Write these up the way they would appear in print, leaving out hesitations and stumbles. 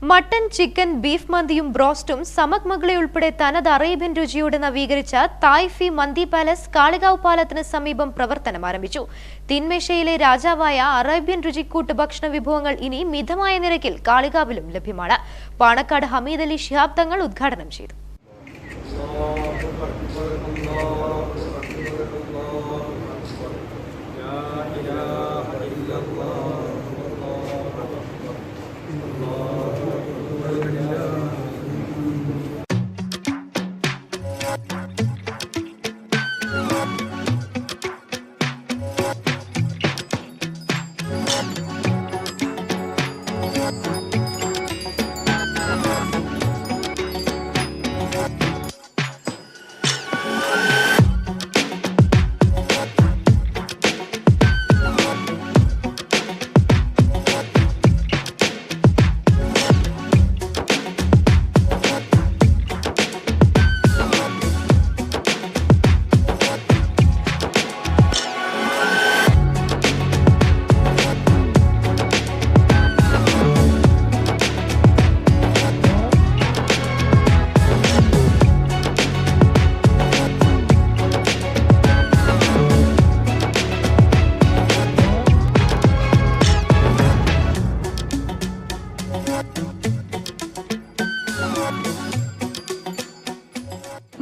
Mutton, chicken, beef മന്തിയും ബ്രോസ്റ്റും സമക് മകളെ ഉൾപ്പെടെ തനത് അറേബ്യൻ രുചിയോടെ നവീകരിച്ച തായ്ഫി മന്തി പാലസ് കാളികാവ് പാലത്തിന് സമീപം പ്രവർത്തനം ആരംഭിച്ചു. തീൻമേശയിലെ രാജാവായ അറേബ്യൻ രുചിക്കൂട്ട് ഭക്ഷണ വിഭവങ്ങൾ ഇനി മിതമായ നിരക്കിൽ കാളികാവിലും ലഭ്യമാണ്. പാണക്കാട് ഹമീദ് അലി ശിഹാബ് തങ്ങൾ ഉദ്ഘാടനം ചെയ്തു.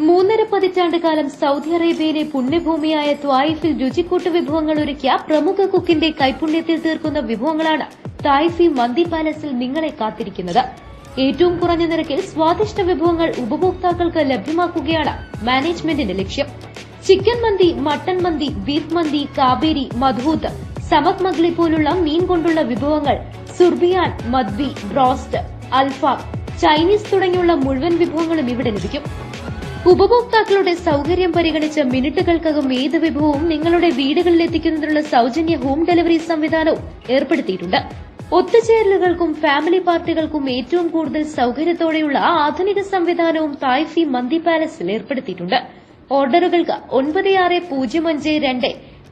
മൂന്നര പതിറ്റാണ്ടുകാലം സൗദി അറേബ്യയിലെ പുണ്യഭൂമിയായ ത്വായിഫിൽ രുചിക്കൂട്ട് വിഭവങ്ങൾ ഒരുക്കിയ പ്രമുഖ കുക്കിന്റെ കൈപുണ്യത്തിൽ തീർക്കുന്ന വിഭവങ്ങളാണ് തായ്ഫി മന്തി പാലസിൽ നിങ്ങളെ കാത്തിരിക്കുന്നത്. ഏറ്റവും കുറഞ്ഞ നിരക്കിൽ സ്വാദിഷ്ട വിഭവങ്ങൾ ഉപഭോക്താക്കൾക്ക് ലഭ്യമാക്കുകയാണ് മാനേജ്മെന്റിന്റെ ലക്ഷ്യം. ചിക്കൻ മന്തി, മട്ടൻ മന്തി, ബീഫ് മന്തി, കാബേരി, മധൂത്ത്, സമക് മഗ്ലി പോലുള്ള മീൻ കൊണ്ടുള്ള വിഭവങ്ങൾ, സുർബിയാൻ, മദ്ബി, ബ്രോസ്റ്റ്, അൽഫാം, ചൈനീസ് തുടങ്ങിയുള്ള മുഴുവൻ വിഭവങ്ങളും ഇവിടെ ലഭിക്കും. ഉപഭോക്താക്കളുടെ സൌകര്യം പരിഗണിച്ച് മിനിറ്റുകൾക്കകം ഏത് വിഭവവും നിങ്ങളുടെ വീടുകളിൽ എത്തിക്കുന്നതിനുള്ള സൌജന്യ ഹോം ഡെലിവറി സംവിധാനവും ഏർപ്പെടുത്തിയിട്ടുണ്ട്. ഒത്തുചേരലുകൾക്കും ഫാമിലി പാർട്ടികൾക്കും ഏറ്റവും കൂടുതൽ സൌകര്യത്തോടെയുള്ള ആധുനിക സംവിധാനവും തായ്ഫി മന്തി പാലസിൽ ഏർപ്പെടുത്തിയിട്ടുണ്ട്. ഓർഡറുകൾക്ക് 9605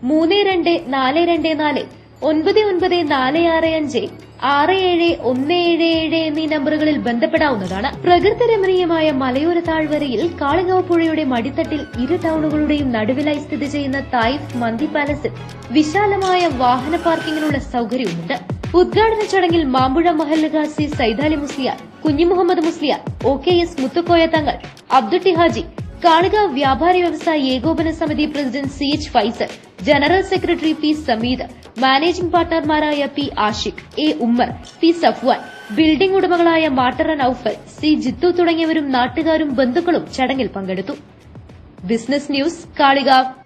324244 994656 6717 എന്നീ നമ്പറുകളിൽ ബന്ധപ്പെടാവുന്നതാണ്. പ്രകൃതി രമണീയമായ മലയോര താഴ്വരയിൽ കാളികാവ് പുഴയുടെ മടിത്തട്ടിൽ ഇരു ടൌണുകളുടെയും നടുവിലായി സ്ഥിതി ചെയ്യുന്ന തായ്ഫ് മന്തി പാലസിൽ വിശാലമായ വാഹന പാർക്കിങ്ങിനുള്ള സൌകര്യവുമുണ്ട്. ഉദ്ഘാടന ചടങ്ങിൽ മാമ്പുഴ മഹല്ല് ഖാസി സൈദാലി മുസ്ലിയാർ, കുഞ്ഞിമുഹമ്മദ് മുസ്ലിയാർ, OKS മുത്തുക്കോയ തങ്ങൾ, അബ്ദുട്ടി ഹാജി, കാളികാവ് വ്യാപാരി വ്യവസായ ഏകോപന സമിതി president CH Faisal, general secretary P Sameed, managing പാർട്ണർമാരായ P Ashiq, A Ummer, P Safwan, building ഉടമകളായ മാട്ടറ നൌഫൽ, C ജിത്തു തുടങ്ങിയവരും നാട്ടുകാരും ബന്ധുക്കളും ചടങ്ങിൽ പങ്കെടുത്തു. Business news, Kalikavu.